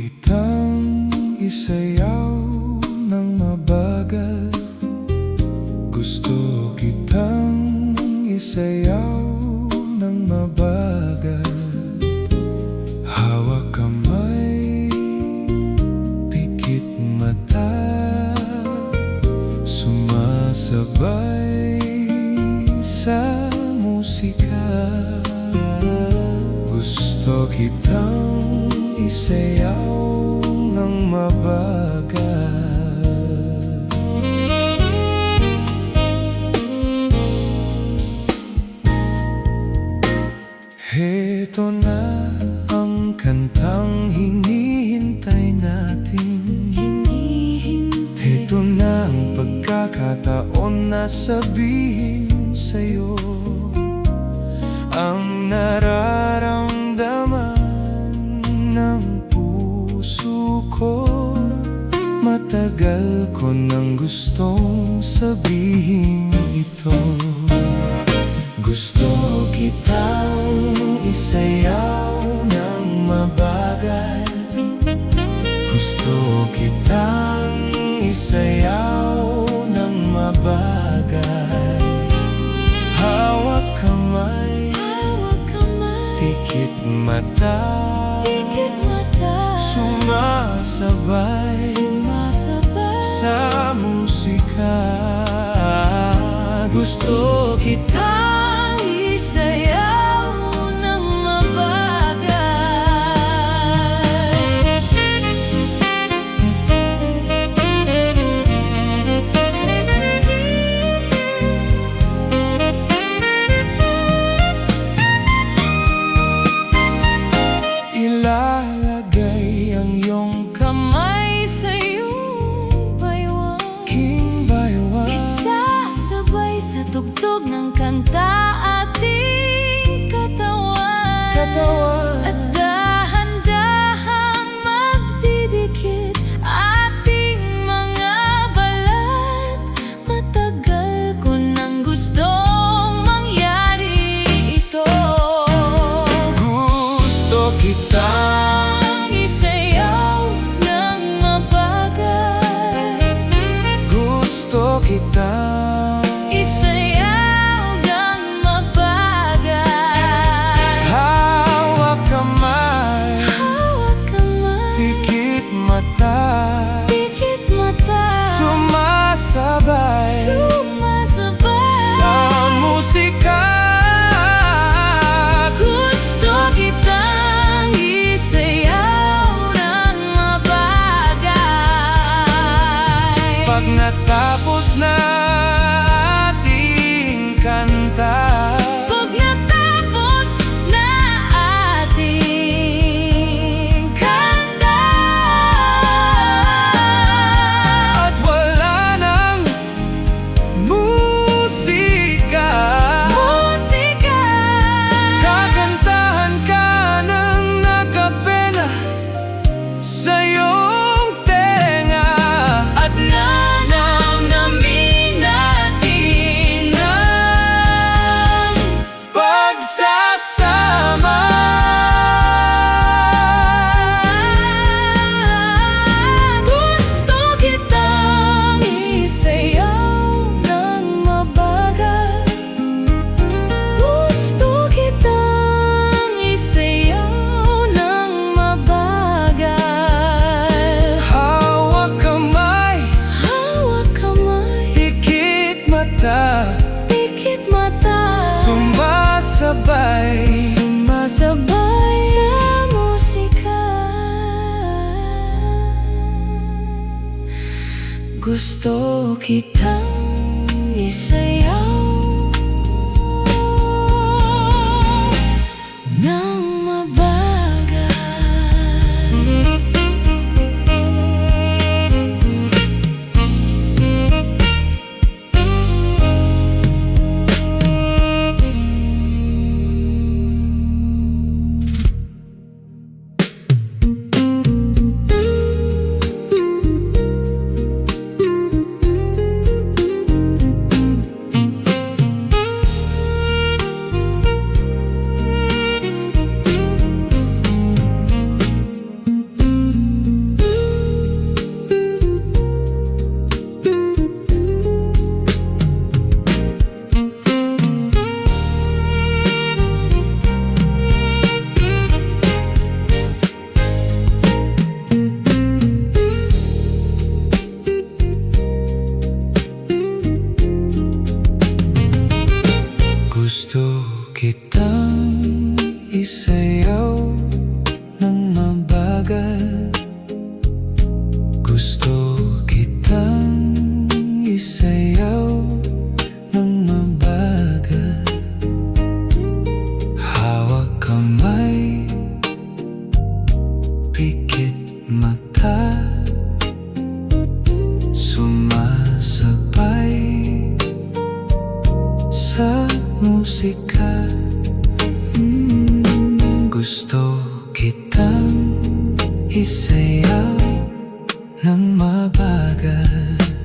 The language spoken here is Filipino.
kitang isayaw ng mabagal. Gusto kitang isayaw ng mabagal. Hawak kamay, pikit mata, sumasabay sa musika. Gusto kitang isayaw ng mabagal. Heto na ang kantang hinihintay natin. Heto na ang pagkakataon na sabihin sa'yo ang nararamdaman ng puso ko. Matagal ko nang gustong sabihin ito. Gusto kitang isayaw ng mabagal. Gusto kitang isayaw ng mabagal. Hawak kamay, pikit mata, sumasabay sa musika. Gusto kitang isayaw ng mabagal. Ilalagay ang iyong Kamay sa iyong baywang, king baywang. isasabay sa tugtog ng kanta ating katawan. At dahan-dahang magdidikit ating mga balat. Matagal ko nang gustong mangyari ito. Gusto Ang isayaw ng mabagal. Gusto kita. Isayaw ng mabagal. Hawak kamay, pikit mata, sumasabay sa musika. Gusto kitang isayaw ng mabagal. Pag natapos na ating kanta, Pag natapos na ating kanta, at wala nang musika, kakantahan ka ng nakapena sa iyong tenga. at nanamnamin natin ang Pagsasama. gusto kitang isayaw ng mabagal. Gusto kitang isayaw ng mabagal. Hawak kamay, pikit mata, sumasabay sumasabay sa musika. Gusto kitang isayaw ng mabagal. musika. Gusto kitang isayaw ng mabagal.